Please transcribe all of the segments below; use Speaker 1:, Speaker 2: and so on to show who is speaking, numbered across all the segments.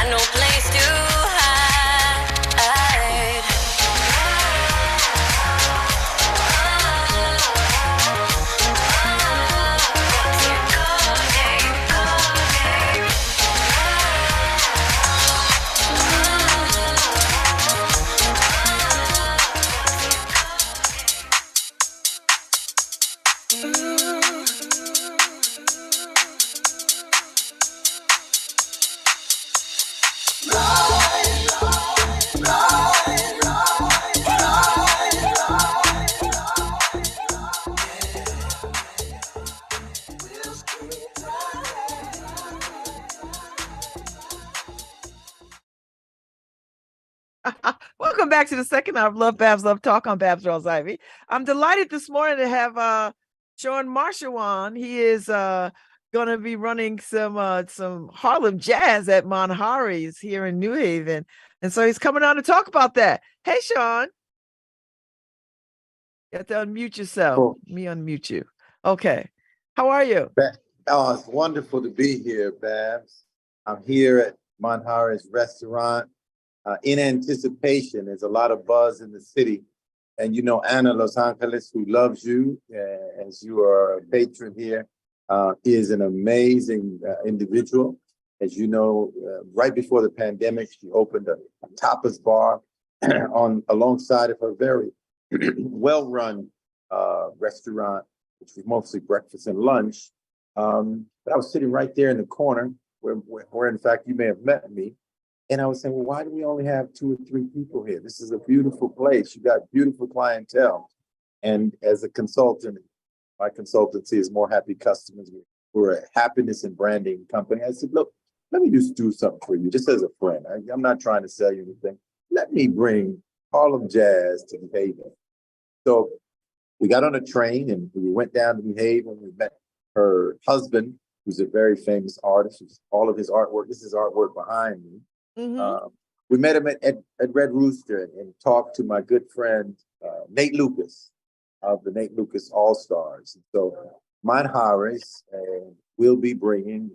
Speaker 1: no place to hide.
Speaker 2: Welcome back to the second hour of LoveBabz, Love Talk on Babz Rawls-Ivy. I'm delighted this morning to have Shawn on. He is going to be running some Harlem jazz at Manjares here in New Haven. And so he's coming on to talk about that. Hey, Shawn. You have to unmute yourself.
Speaker 3: Cool.
Speaker 2: Me unmute you. Okay. How are you?
Speaker 3: Oh, it's wonderful to be here, Babz. I'm here at Manjares restaurant in anticipation. There's a lot of buzz in the city. And you know Anna Los Angeles, who loves you as you are a patron here, is an amazing individual. As you know, right before the pandemic, she opened a tapas bar alongside of her very well-run restaurant, which was mostly breakfast and lunch. But I was sitting right there in the corner where in fact you may have met me. And I was saying, well, why do we only have 2 or 3 people here? This is a beautiful place. You got beautiful clientele. And as a consultant, my consultancy is More Happy Customers. We're a happiness and branding company. I said, look, let me just do something for you, just as a friend. I'm not trying to sell you anything. Let me bring Harlem jazz to New Haven. So we got on a train and we went down to New Haven. We met her husband, who's a very famous artist. All of his artwork, this is artwork behind me.
Speaker 2: Mm-hmm.
Speaker 3: We met him at Red Rooster and talked to my good friend, Nate Lucas of the Nate Lucas All-Stars. So Manjares will be bringing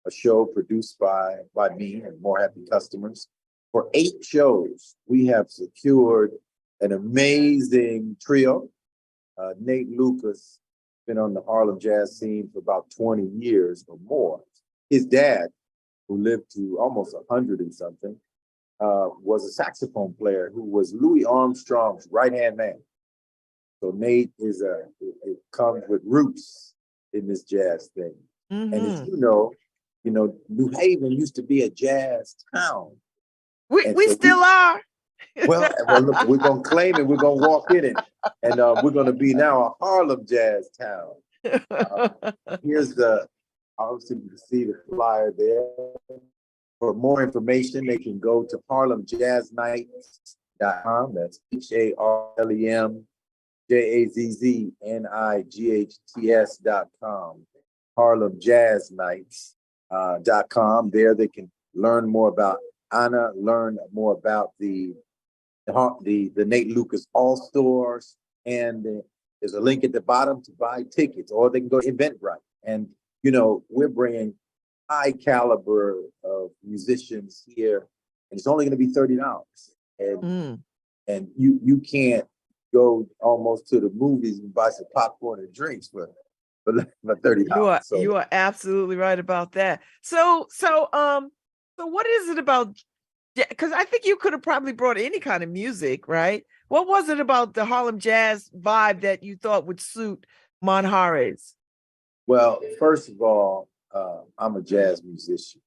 Speaker 3: a show produced by me and More Happy Customers. For 8 shows, we have secured an amazing trio. Nate Lucas been on the Harlem jazz scene for about 20 years or more. His dad, who lived to almost 100 and something, was a saxophone player who was Louis Armstrong's right-hand man. So Nate it comes with roots in this jazz thing.
Speaker 2: Mm-hmm.
Speaker 3: And as you know, New Haven used to be a jazz town.
Speaker 2: We still are.
Speaker 3: Well, look, we're going to claim it. We're going to walk in it. And we're going to be now a Harlem jazz town. Here's obviously you can see the flyer there. For more information, they can go to harlemjazznights.com. That's HarlemJazzNights.com. harlemjazznights.com. There they can learn more about Anna, learn more about the Nate Lucas All-Stars, and there's a link at the bottom to buy tickets, or they can go to Eventbrite. And we're bringing high caliber of musicians here, and it's only going to be $30. And you can't go almost to the movies and buy some popcorn and drinks for $30.
Speaker 2: You are absolutely right about that. So what is it about? Because I think you could have probably brought any kind of music, right? What was it about the Harlem jazz vibe that you thought would suit Manjares?
Speaker 3: Well, first of all, I'm a jazz musician.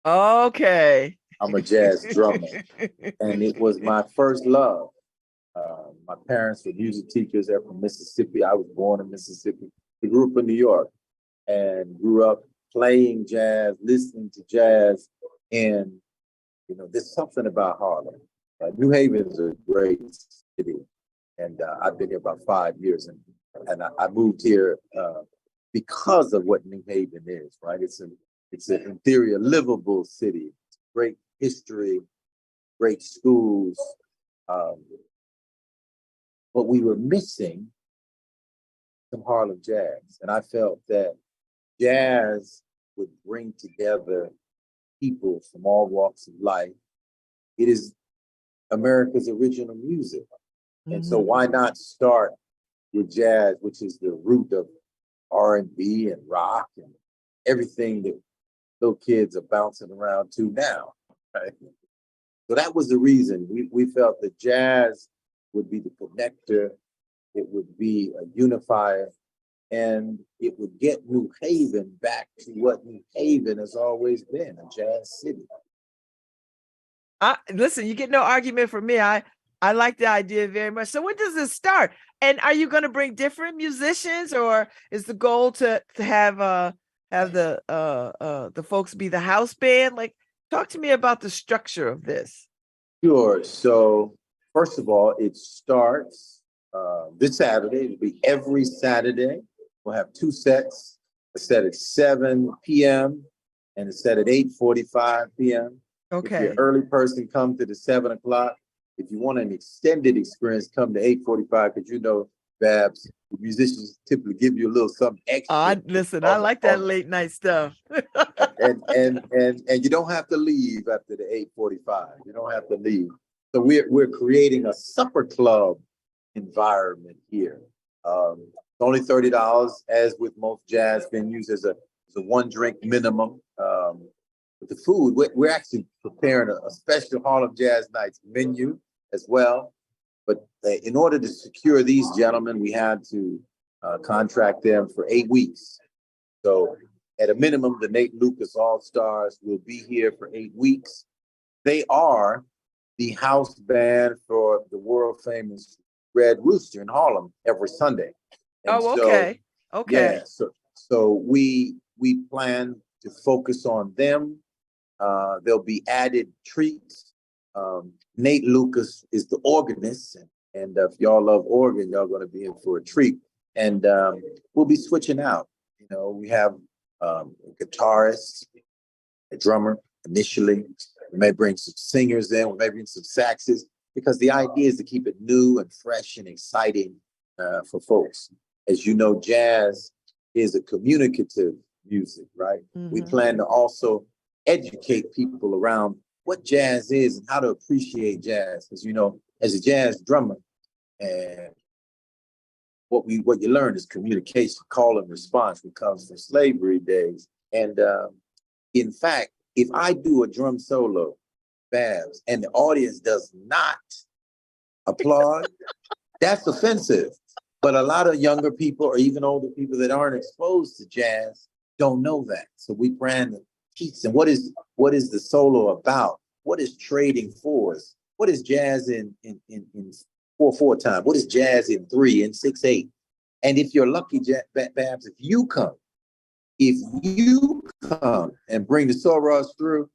Speaker 2: Okay.
Speaker 3: I'm a jazz drummer. And it was my first love. My parents were music teachers. They're from Mississippi. I was born in Mississippi. We grew up in New York and grew up playing jazz, listening to jazz. And, there's something about Harlem. New Haven is a great city. And I've been here about 5 years. And I moved here because of what New Haven is, right? It's an interior, livable city. Great history, great schools. But we were missing some Harlem jazz. And I felt that jazz would bring together people from all walks of life. It is America's original music. And so why not start with jazz, which is the root of R&B and rock and everything that little kids are bouncing around to now, right? So that was the reason we felt that jazz would be the connector, it would be a unifier, and it would get New Haven back to what New Haven has always been, a jazz city.
Speaker 2: Listen, you get no argument from me. I like the idea very much. So when does this start? And are you going to bring different musicians, or is the goal to have the folks be the house band? Like, talk to me about the structure of this.
Speaker 3: Sure. So first of all, it starts this Saturday. It'll be every Saturday. We'll have two sets, a set at 7 p.m. and a set at 8:45 p.m.
Speaker 2: Okay.
Speaker 3: If you're an early person, come to the 7 o'clock. If you want an extended experience, come to 8:45, because you know, Babz, the musicians typically give you a little something extra.
Speaker 2: Listen, I like that late night stuff.
Speaker 3: and you don't have to leave after the 8:45. You don't have to leave. So we're creating a supper club environment here. It's only $30, as with most jazz venues. There's a one drink minimum. With the food, we're actually preparing a special Harlem Jazz Nights menu as well. But in order to secure these gentlemen, we had to contract them for 8 weeks. So at a minimum, the Nate Lucas All-Stars will be here for 8 weeks. They are the house band for the world famous Red Rooster in Harlem every Sunday. And
Speaker 2: okay.
Speaker 3: Yeah, so we plan to focus on them. There'll be added treats. Nate Lucas is the organist, and if y'all love organ, y'all going to be in for a treat. And we'll be switching out. You know, we have a guitarist, a drummer initially. We may bring some singers in, we may bring some saxes, because the idea is to keep it new and fresh and exciting for folks. As you know, jazz is a communicative music, right? We plan to also educate people around what jazz is and how to appreciate jazz. Because, you know, as a jazz drummer, and what you learn is communication, call and response, which comes from slavery days. And in fact, if I do a drum solo, Babz, and the audience does not applaud, that's offensive. But a lot of younger people, or even older people that aren't exposed to jazz, don't know that. So we brand the teach them what is the solo about? What is trading fours? What is jazz in 4/4 time? What is jazz in 3 and 6/8? And if you're lucky, Babz, if you come and bring the sorors through,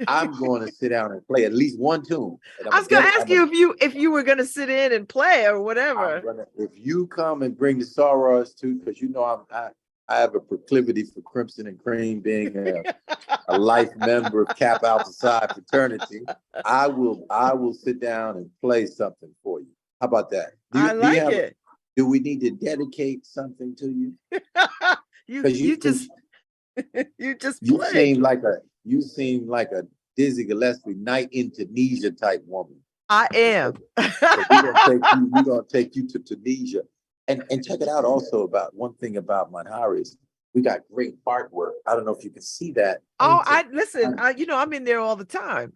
Speaker 3: I'm going to sit down and play at least one tune.
Speaker 2: I was going to ask you if you were going to sit in and play or whatever.
Speaker 3: If you come and bring the sorors too, because you know I have a proclivity for Crimson and Cream, being a life member of Kappa Alpha Psi fraternity. I will sit down and play something for you. How about that?
Speaker 2: I like it.
Speaker 3: Do we need to dedicate something to you?
Speaker 2: you just
Speaker 3: You seem like a Dizzy Gillespie Night in Tunisia type woman.
Speaker 2: I am.
Speaker 3: So we're gonna take you to Tunisia. And check it out also about one thing about Manjares. We got great artwork. I don't know if you can see that.
Speaker 2: Oh, I'm in there all the time.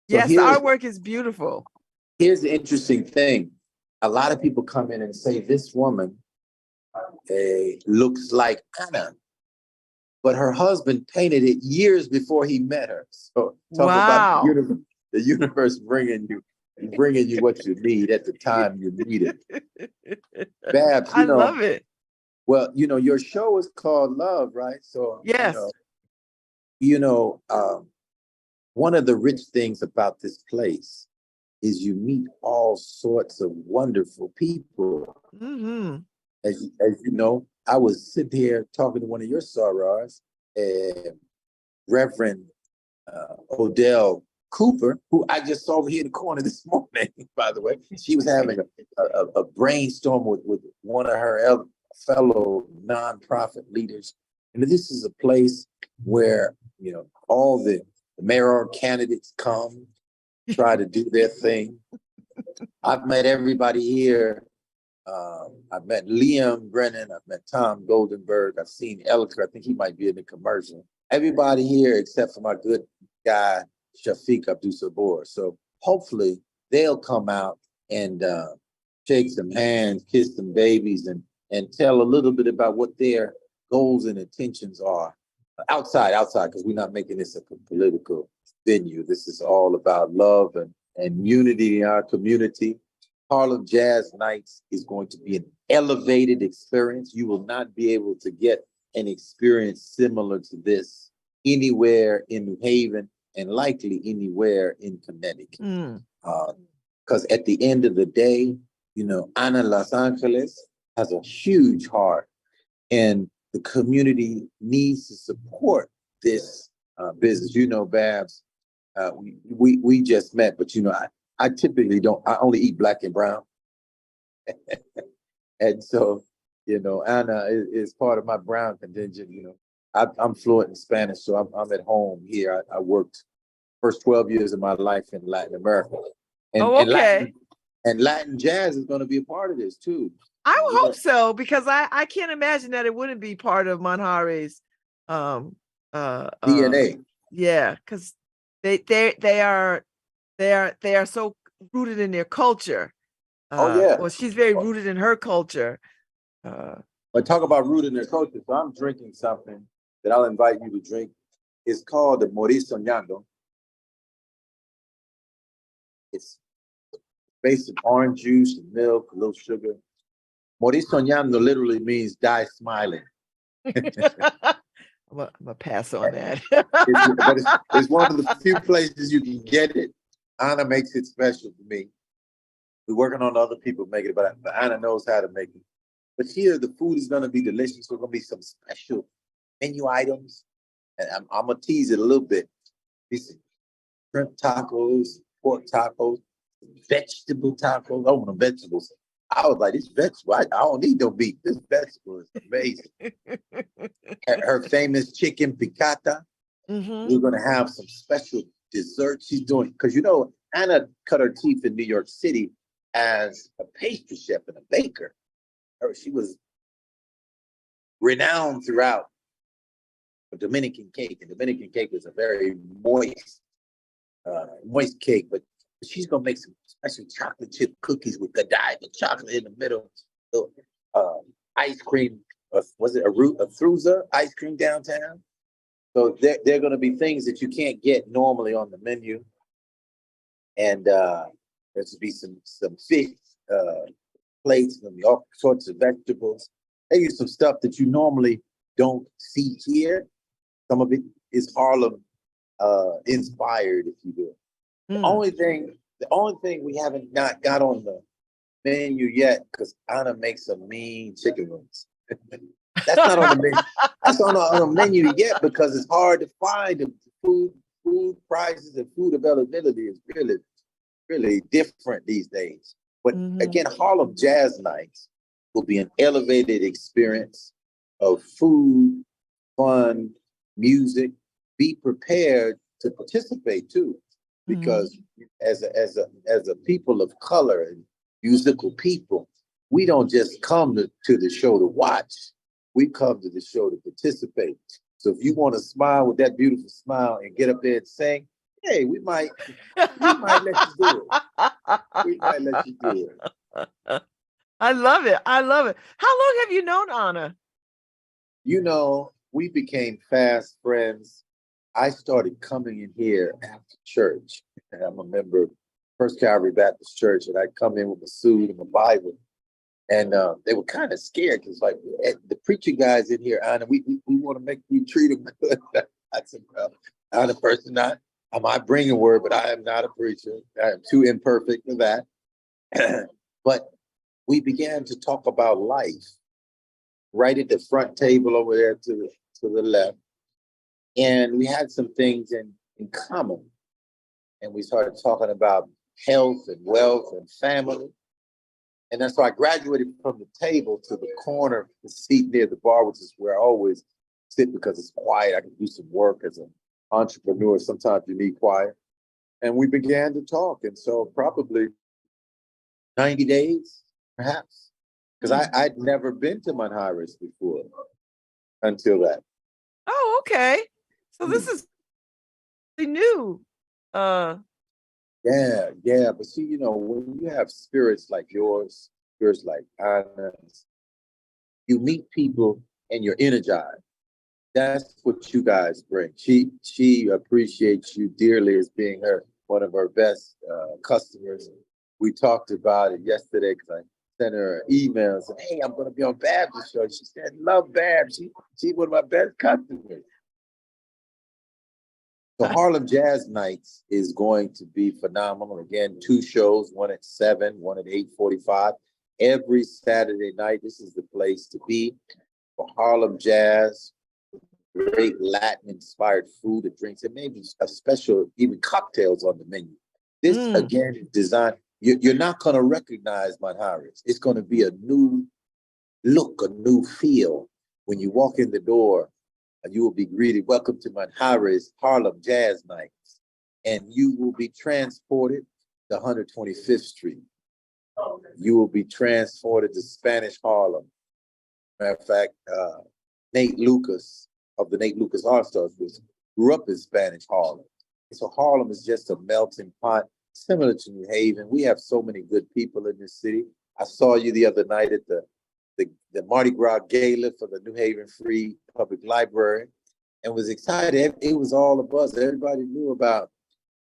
Speaker 2: Yes, the artwork is beautiful.
Speaker 3: Here's the interesting thing. A lot of people come in and say, this woman looks like Anna, but her husband painted it years before he met her. So talk about the universe bringing you what you need at the time you need it. Babz,
Speaker 2: I love it.
Speaker 3: Well, you know, your show is called Love, right? So
Speaker 2: yes,
Speaker 3: one of the rich things about this place is you meet all sorts of wonderful people. As you know, I was sitting here talking to one of your sorors, Reverend Odell Cooper, who I just saw over here in the corner this morning, by the way. She was having a brainstorm with one of her fellow nonprofit leaders. And this is a place where, you know, all the mayoral candidates come, try to do their thing. I've met everybody here. I've met Liam Brennan. I've met Tom Goldenberg. I've seen Elliker. I think he might be in the commercial. Everybody here except for my good guy, Shafiq Abdul Sabor. So hopefully they'll come out and shake some hands, kiss some babies, and tell a little bit about what their goals and intentions are. Outside, because we're not making this a political venue. This is all about love and unity in our community. Harlem Jazz Nights is going to be an elevated experience. You will not be able to get an experience similar to this anywhere in New Haven and likely anywhere in Connecticut. Because at the end of the day, you know, Ana Los Angeles has a huge heart, and the community needs to support this business. You know, Babz, we just met, but you know, I typically don't. I only eat black and brown, and so you know, Ana is part of my brown contingent. You know, I'm fluent in Spanish, so I'm at home here. I worked first 12 years of my life in Latin America, and,
Speaker 2: okay.
Speaker 3: and Latin jazz is going to be a part of this too.
Speaker 2: I would hope so, because I can't imagine that it wouldn't be part of Manjares'
Speaker 3: DNA.
Speaker 2: Yeah, because they are so rooted in their culture. Well, she's very rooted in her culture.
Speaker 3: But talk about rooted in their culture. So I'm drinking something that I'll invite you to drink. It's called the Morir Soñando. It's based on orange juice and milk, a little sugar. Morir Soñando literally means die smiling.
Speaker 2: I'm gonna pass on that.
Speaker 3: It's one of the few places you can get it. Ana makes it special to me. We're working on other people making it, but Ana knows how to make it. But here, the food is going to be delicious. There's going to be some special menu items. And I'm going to tease it a little bit. These shrimp tacos, pork tacos, vegetable tacos. Oh, the vegetables. I was like, this vegetable, I don't need no beef. This vegetable is amazing. Her famous chicken picata. We're going to have some special desserts she's doing. Because, you know, Ana cut her teeth in New York City as a pastry chef and a baker. She was renowned throughout the Dominican cake. And Dominican cake is a very moist cake, but she's gonna make some special chocolate chip cookies with Godiva chocolate in the middle. Ice cream, was it a Fruza ice cream downtown? So there are gonna be things that you can't get normally on the menu. And there's to be some fish plates, and all sorts of vegetables. Maybe some stuff that you normally don't see here. Some of it is Harlem inspired, if you will. The only thing we haven't not got on the menu yet, because Ana makes some mean chicken wings. That's not on the menu. That's not on the menu yet because it's hard to find. The food prices and food availability is really different these days. But again, Harlem Jazz Nights will be an elevated experience of food, fun, music. Be prepared to participate too, because as a people of color and musical people, we don't just come to the show to watch. We come to the show to participate. So if you want to smile with that beautiful smile and get up there and sing, hey, we might let you do it. We might let you do it.
Speaker 2: I love it. I love it. How long have you known Ana?
Speaker 3: You know, we became fast friends. I started coming in here after church. And I'm a member of First Calvary Baptist Church, and I'd come in with a suit and a Bible. And they were kind of scared because, like, the preacher guys in here, Ana, we want to make you treat them good. I said, well, I'm a person I might bring a word, but I am not a preacher. I am too imperfect for that. But we began to talk about life right at the front table over there to the left. And we had some things in common. And we started talking about health and wealth and family. And then so I graduated from the table to the corner, the seat near the bar, which is where I always sit because it's quiet. I can do some work as an entrepreneur. Sometimes you need quiet. And we began to talk. And so probably 90 days, perhaps, because I'd never been to Manjares before until that.
Speaker 2: Oh, okay. So this is new.
Speaker 3: Yeah. But see, when you have spirits like yours, spirits like Anna's, you meet people and you're energized. That's what you guys bring. She appreciates you dearly as being one of her best customers. We talked about it yesterday because I sent her an email and said, "Hey, I'm going to be on Babz show." She said, "LoveBabz." She's one of my best customers. So Harlem Jazz Nights is going to be phenomenal. Again, 2 shows, one at 7, one at 8:45. Every Saturday night, this is the place to be for Harlem Jazz. Great Latin-inspired food and drinks, and maybe a special, even cocktails on the menu. This, again, is designed. You're not going to recognize Manjares. It's going to be a new look, a new feel. When you walk in the door, you will be greeted, "Welcome to Manjares Harlem Jazz Nights." And you will be transported to 125th Street. You will be transported to Spanish Harlem. Matter of fact, Nate Lucas of the Nate Lucas All Stars grew up in Spanish Harlem. So Harlem is just a melting pot, similar to New Haven. We have so many good people in this city. I saw you the other night at the Mardi Gras Gala for the New Haven Free Public Library and was excited. It was all a buzz. Everybody knew about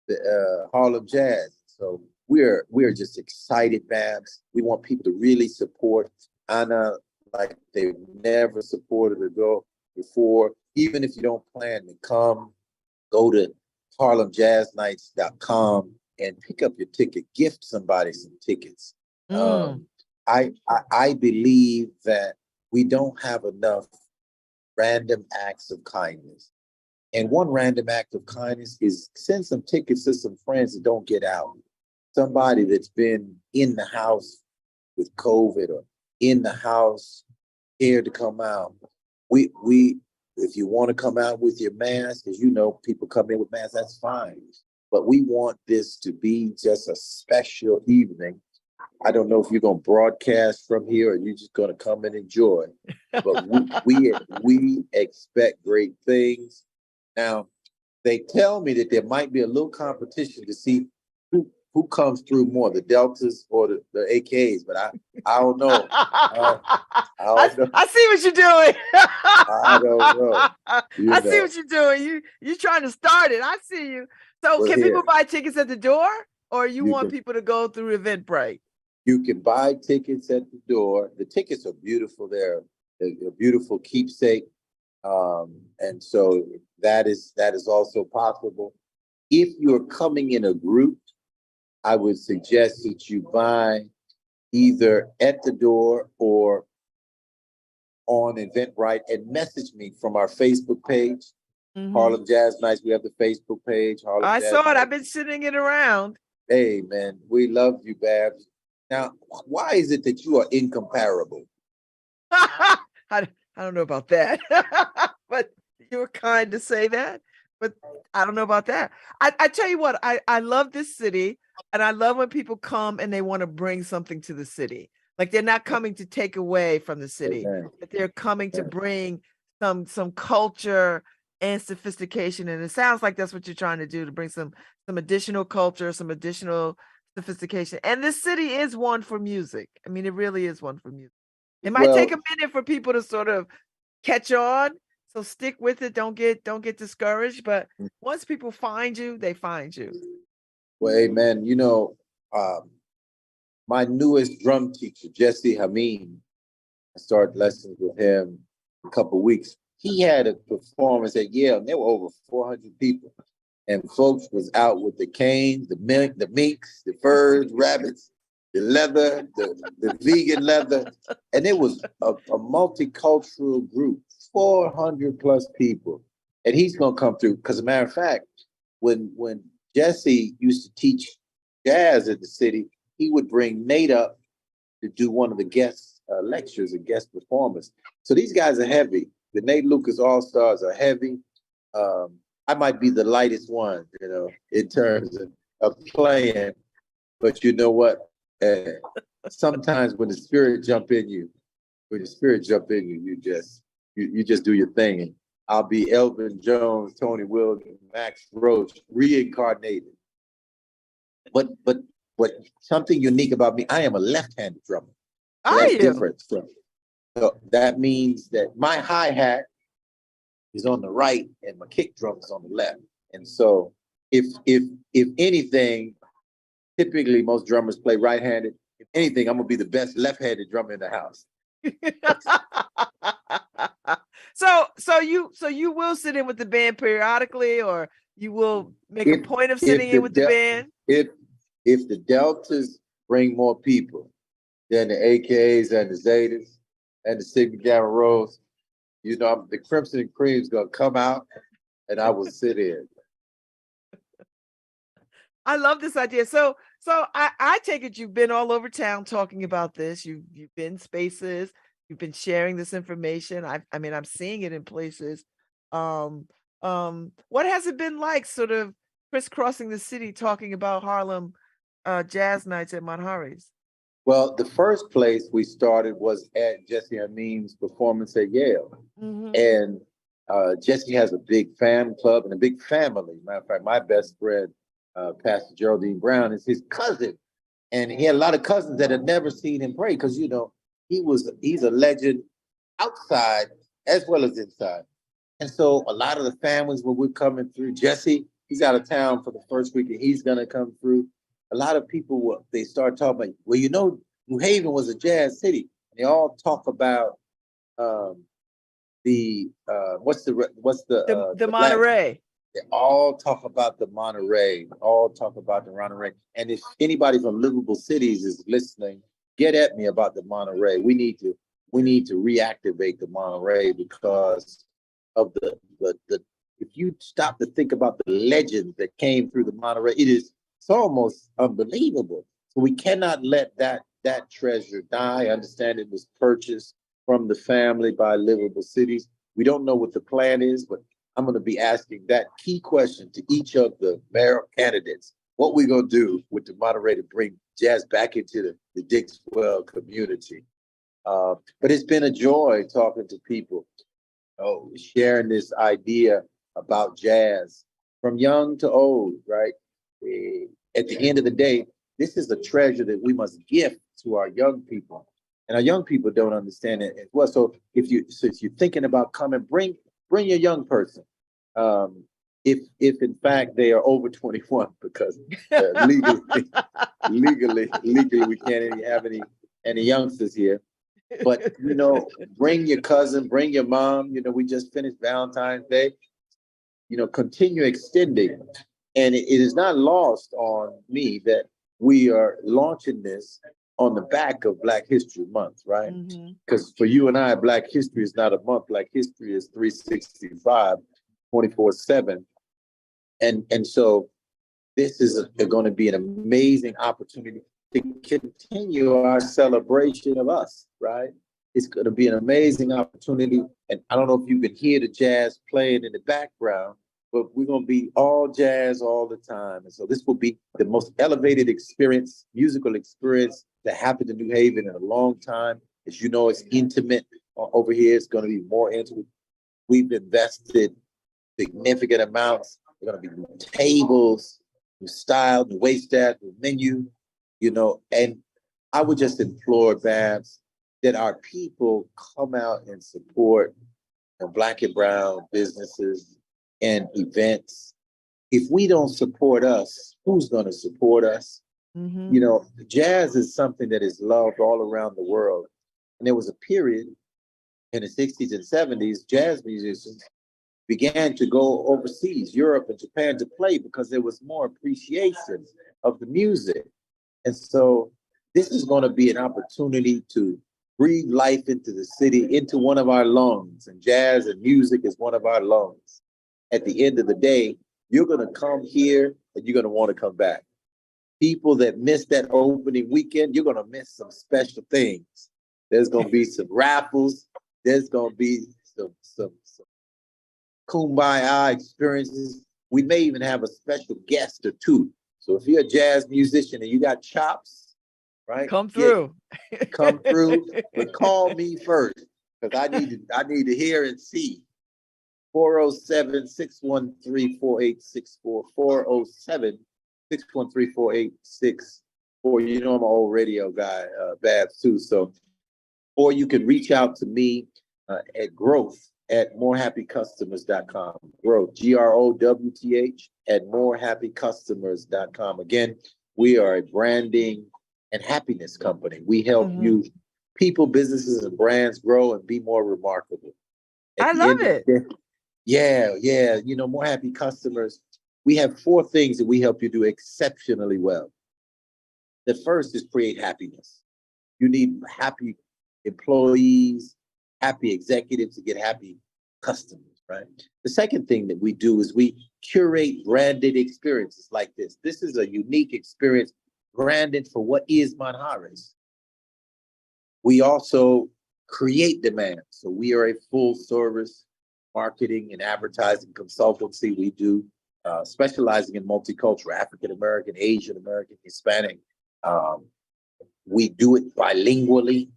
Speaker 3: the Harlem Jazz. So we're just excited, Babz. We want people to really support Anna like they've never supported her before. Even if you don't plan to come, go to harlemjazznights.com and pick up your ticket. Gift somebody some tickets. I believe that we don't have enough random acts of kindness. And one random act of kindness is send some tickets to some friends that don't get out. Somebody that's been in the house with COVID or in the house scared to come out. If you want to come out with your mask, as you know, people come in with masks, that's fine. But we want this to be just a special evening. I don't know if you're going to broadcast from here or you're just going to come and enjoy. But we expect great things. Now, they tell me that there might be a little competition to see who comes through more, the Deltas or the AKs, but I don't know.
Speaker 2: I see what you're doing.
Speaker 3: I don't know.
Speaker 2: I see what you're doing. You're trying to start it. I see you. So can people buy tickets at the door, or you want people to go through Eventbrite?
Speaker 3: You can buy tickets at the door. The tickets are beautiful. They're a beautiful keepsake. And so that is also possible. If you're coming in a group, I would suggest that you buy either at the door or on Eventbrite and message me from our Facebook page, Harlem Jazz Nights. We have the Facebook page.
Speaker 2: I saw it. I've been sitting it around.
Speaker 3: Hey, man, we love you, Babz. Now, why is it that you are incomparable?
Speaker 2: I don't know about that, but you were kind to say that. But I don't know about that. I tell you what, I love this city, and I love when people come and they want to bring something to the city. Like they're not coming to take away from the city, but they're coming to bring some culture and sophistication. And it sounds like that's what you're trying to do, to bring some additional culture, some additional sophistication. And this city is one for music. I mean, it really is one for music. It might take a minute for people to sort of catch on. So stick with it. Don't get discouraged. But once people find you, they find you.
Speaker 3: Well, amen. You know, my newest drum teacher, Jesse Hameen, I started lessons with him a couple of weeks. He had a performance at Yale, and there were over 400 people. And folks was out with the canes, the minks, the furs, rabbits, the leather, the vegan leather. And it was a multicultural group, 400 plus people. And he's going to come through. Because as a matter of fact, when Jesse used to teach jazz in the city, he would bring Nate up to do one of the guest lectures and guest performers. So these guys are heavy. the Nate Lucas All-Stars are heavy. I might be the lightest one, in terms of playing, but you know what? Sometimes when the spirit jump in you, you just do your thing. And I'll be Elvin Jones, Tony Wilson, Max Roach, reincarnated. But what something unique about me, I am a left-handed drummer. So
Speaker 2: Are
Speaker 3: that's
Speaker 2: you?
Speaker 3: different. So that means that my hi-hat is on the right and my kick drum is on the left. And so if anything, typically most drummers play right-handed. If anything, I'm gonna be the best left-handed drummer in the house.
Speaker 2: So you will sit in with the band periodically, or you will make a point of sitting in with the band?
Speaker 3: If the Deltas bring more people than the AKAs and the Zetas and the Sigma Gamma Rho's, the Crimson and Cream's gonna come out and I will sit in.
Speaker 2: I love this idea. So I take it you've been all over town talking about this. You've been spaces, you've been sharing this information. I mean, I'm seeing it in places. What has it been like sort of crisscrossing the city talking about Harlem jazz nights at Manjares?
Speaker 3: Well, the first place we started was at Jesse Amin's performance at Yale.
Speaker 2: Mhm.
Speaker 3: And Jesse has a big fan club and a big family. Matter of fact, my best friend, Pastor Geraldine Brown, is his cousin. And he had a lot of cousins that had never seen him pray because, he's a legend outside as well as inside. And so a lot of the families, when we're coming through, Jesse, he's out of town for the first week and he's going to come through. A lot of people, they start talking about, well, New Haven was a jazz city. They all talk about the
Speaker 2: Monterey.
Speaker 3: They all talk about the Monterey. And if anybody from livable cities is listening, get at me about the Monterey. We need to reactivate the Monterey because of the if you stop to think about the legends that came through the Monterey, it's almost unbelievable. So we cannot let that treasure die. I understand it was purchased from the family by livable cities. We don't know what the plan is, but I'm going to be asking that key question to each of the mayoral candidates. What we going to do with the Monterey to bring jazz back into the Dixwell community? But it's been a joy talking to people, sharing this idea about jazz from young to old, right? At the end of the day, this is a treasure that we must give to our young people. And our young people don't understand it as well. So if you're thinking about coming, bring your young person. If in fact they are over 21, because legally we can't have any youngsters here. But bring your cousin, bring your mom. We just finished Valentine's Day. Continue extending. And it is not lost on me that we are launching this on the back of Black History Month, right? Because for you and I, Black History is not a month. Black History is 365, 24/7. And so this is going to be an amazing opportunity to continue our celebration of us, right? It's going to be an amazing opportunity. And I don't know if you can hear the jazz playing in the background, but we're going to be all jazz all the time. And so this will be the most elevated experience, musical experience that happened in New Haven in a long time. As you know, it's intimate. Over here, it's going to be more intimate. We've invested significant amounts. There are going to be new tables, new style, new waitstaff, new menu, and I would just implore, Babz, that our people come out and support Black and brown businesses and events. If we don't support us, who's going to support us? Jazz is something that is loved all around the world. And there was a period in the 60s and 70s, jazz musicians began to go overseas, Europe and Japan, to play because there was more appreciation of the music. And so this is going to be an opportunity to breathe life into the city, into one of our lungs. And jazz and music is one of our lungs. At the end of the day, you're going to come here and you're going to want to come back. People that miss that opening weekend, you're going to miss some special things. There's going to be some raffles. There's going to be some kumbaya experiences. We may even have a special guest or two. So if you're a jazz musician and you got chops, right?
Speaker 2: Come through.
Speaker 3: Come through, but call me first because I need to hear and see. 407-613-4864. 407-613-4864. You know I'm an old radio guy, Babz too. So, or you can reach out to me at growth@morehappycustomers.com. Growth, GROWTH at morehappycustomers.com. Again, we are a branding and happiness company. We help you, people, businesses, and brands grow and be more remarkable.
Speaker 2: I love it.
Speaker 3: Yeah. You know, More Happy Customers, we have 4 things that we help you do exceptionally well. The first is create happiness. You need happy employees, happy executives to get happy customers, right? The second thing that we do is we curate branded experiences like this. This is a unique experience branded for what is Manjares. We also create demand. So we are a full service marketing and advertising consultancy. We do specializing in multicultural, African American, Asian American, Hispanic. We do it bilingually,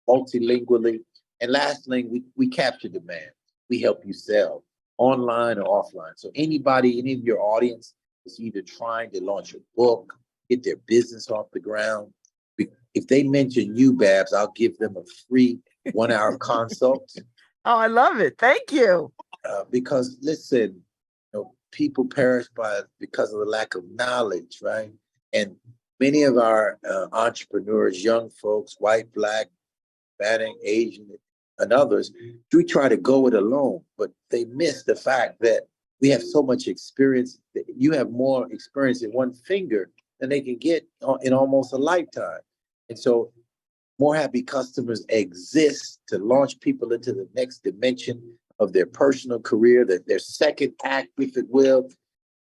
Speaker 3: multilingually. And lastly, we capture demand. We help you sell online or offline. So any of your audience is either trying to launch a book, get their business off the ground. If they mention you, Babz, I'll give them a free 1-hour consult.
Speaker 2: Oh, I love it. Thank you.
Speaker 3: Because listen, people perish because of the lack of knowledge, right? And many of our entrepreneurs, young folks, white, black, Hispanic, Asian, and others, we try to go it alone, but they miss the fact that we have so much experience. That you have more experience in one finger than they can get in almost a lifetime. And so More Happy Customers exist to launch people into the next dimension of their personal career, their second act, if it will,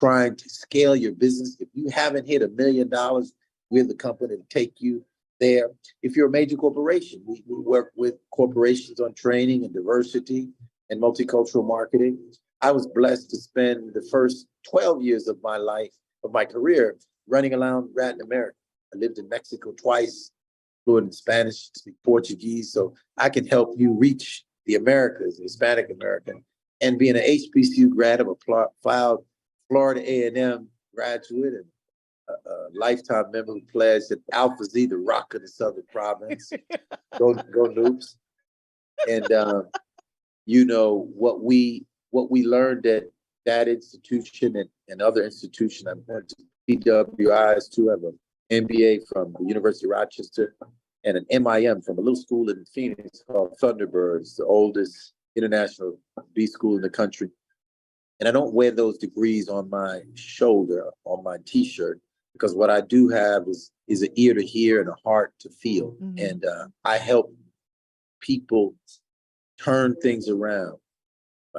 Speaker 3: trying to scale your business. If you haven't hit $1 million, we're the company to take you there. If you're a major corporation, we work with corporations on training and diversity and multicultural marketing. I was blessed to spend the first 12 years of my life, of my career, running around Latin America. I lived in Mexico twice, fluent in Spanish, speak Portuguese, so I can help you reach the Americas, Hispanic American. And being an HBCU grad, I'm a filed Florida A&M graduate and a lifetime member who pledged at Alpha Z, the rock of the Southern Province. Go Noobs. And you know what we learned at that institution and other institutions. I went to PWIs too. I have an MBA from the University of Rochester and an MIM from a little school in Phoenix called Thunderbirds, the oldest international B school in the country. And I don't wear those degrees on my shoulder, on my T-shirt, because what I do have is an ear to hear and a heart to feel. And I help people turn things around.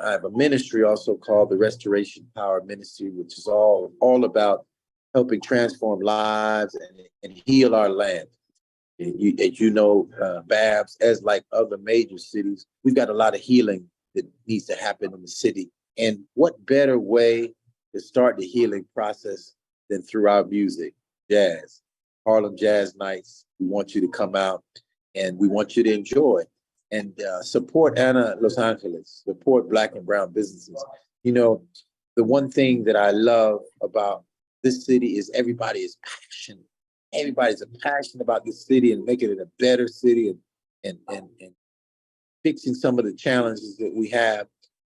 Speaker 3: I have a ministry also called the Restoration Power Ministry, which is all about helping transform lives and heal our land. As you know, Babz, as like other major cities, we've got a lot of healing that needs to happen in the city. And what better way to start the healing process than through our music, jazz, Harlem Jazz Nights. We want you to come out and we want you to enjoy and support Los Angeles, support Black and brown businesses. You know, the one thing that I love about this city is everybody is passionate. Everybody's passionate about this city and making it a better city and fixing some of the challenges that we have.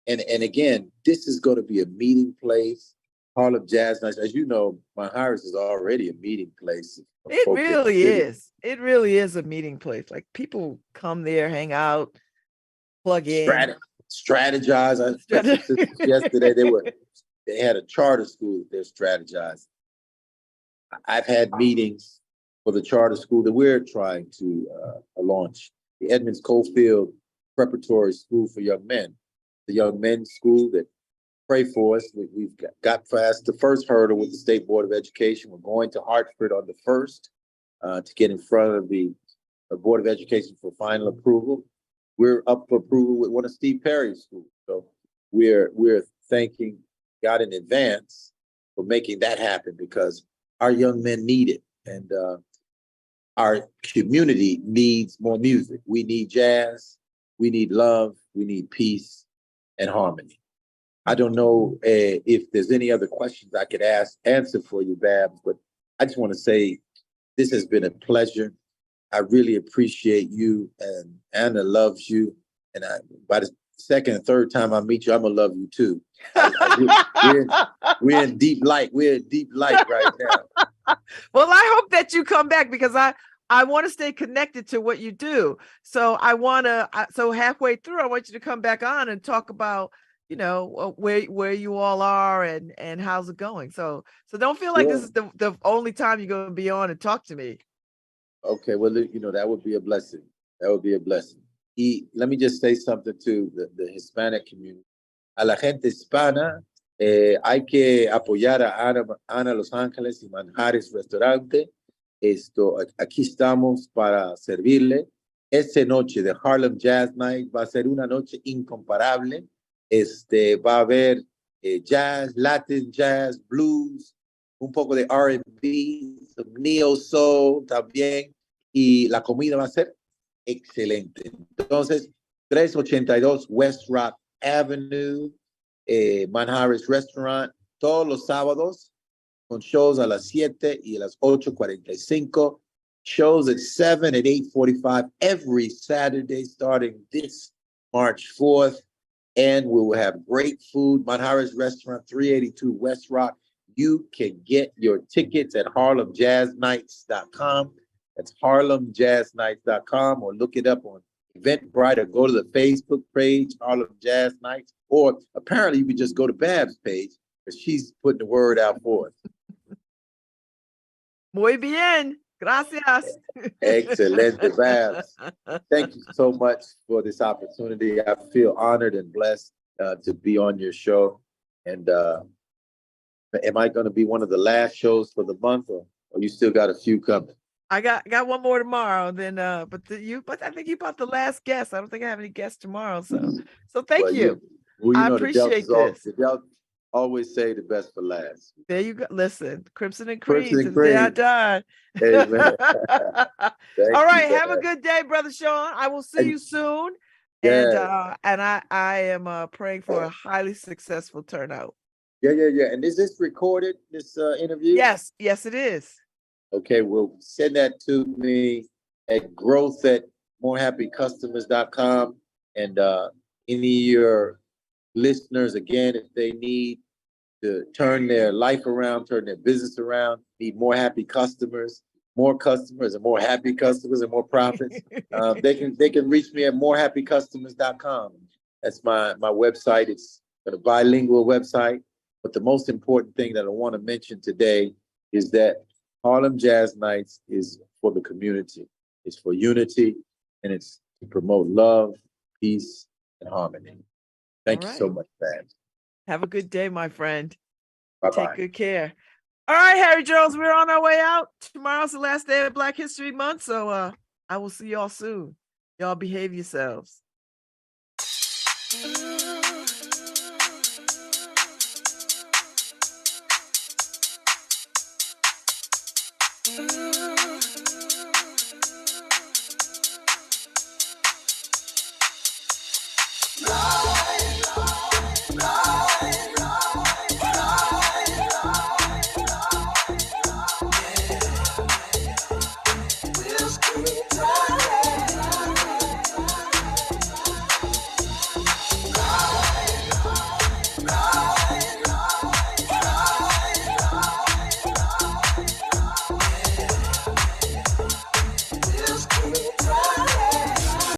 Speaker 3: And again, this is going to be a meeting place. Harlem Jazz Nights, as you know, Manjares is already a meeting place.
Speaker 2: It really is. It really is a meeting place. Like people come there, hang out, plug in,
Speaker 3: strategize. Yesterday they had a charter school that they're strategizing. I've had meetings for the charter school that we're trying to launch, the Edmonds Cofield Preparatory School for Young Men, the young men's school that pray for us. We've got past the first hurdle with the State Board of Education. We're going to Hartford on the 1st to get in front of the Board of Education for final approval. we're up for approval with one of Steve Perry's schools. So we're thanking God in advance for making that happen, because our young men need it. And our community needs more music. We need jazz, we need love, we need peace and harmony. I don't know if there's any other questions I could answer for you, Babz, but I just want to say this has been a pleasure. I really appreciate you, and Anna loves you. And by the second and third time I meet you, I'm gonna love you too. We're in deep light. We're in deep light right now.
Speaker 2: Well, I hope that you come back, because I want to stay connected to what you do. So so halfway through, I want you to come back on and talk about, where you all are and how's it going. So don't feel like this is the only time you're going to be on and talk to me.
Speaker 3: Okay, well, that would be a blessing. That would be a blessing. Let me just say something to the Hispanic community. A la gente hispana, hay que apoyar a Ana Los Ángeles y Manjares Restaurante. Aquí estamos para servirle. Esta noche de Harlem Jazz Night va a ser una noche incomparable. Va a haber jazz, Latin jazz, blues, un poco de R&B, neo soul también, y la comida va a ser excelente. Entonces, 382 West Rock Avenue, Manjares Restaurant, todos los sábados, con shows a las 7 y a las 8:45, shows at 7 and 8:45 every Saturday starting this March 4th. And we will have great food. Manjares Restaurant, 382 West Rock. You can get your tickets at harlemjazznights.com. That's harlemjazznights.com, or look it up on Eventbrite, or go to the Facebook page, Harlem Jazz Nights, or apparently you can just go to Babz' page, because she's putting the word out for us.
Speaker 2: Muy bien. Gracias.
Speaker 3: Excelente, Babz. Thank you so much for this opportunity. I feel honored and blessed to be on your show. And am I going to be one of the last shows for the month, or you still got a few coming?
Speaker 2: I got one more tomorrow. Then, but I think you brought the last guest. I don't think I have any guests tomorrow. So thank you. I appreciate this.
Speaker 3: The always say the best for last.
Speaker 2: There you go. Listen, Crimson and Cream to the day I die.
Speaker 3: Amen.
Speaker 2: All right. Have a good day, Brother Shawn. I will see you soon.
Speaker 3: Yeah.
Speaker 2: And I am praying for a highly successful turnout.
Speaker 3: Yeah. And is this recorded, this interview?
Speaker 2: Yes, it is.
Speaker 3: Okay, well, send that to me at growth@morehappycustomers.com. And any of your listeners, again, if they need to turn their life around, turn their business around, need more happy customers, more customers, and more happy customers, and more profits, they can reach me at morehappycustomers.com. That's my website. It's a bilingual website. But the most important thing that I want to mention today is that Harlem Jazz Nights is for the community. It's for unity, and it's to promote love, peace, and harmony. Thank you so much, Babz.
Speaker 2: Have a good day, my friend.
Speaker 3: Bye-bye.
Speaker 2: Take good care. All right, Harry Jones, we're on our way out. Tomorrow's the last day of Black History Month, so I will see y'all soon. Y'all behave yourselves. Mm-hmm.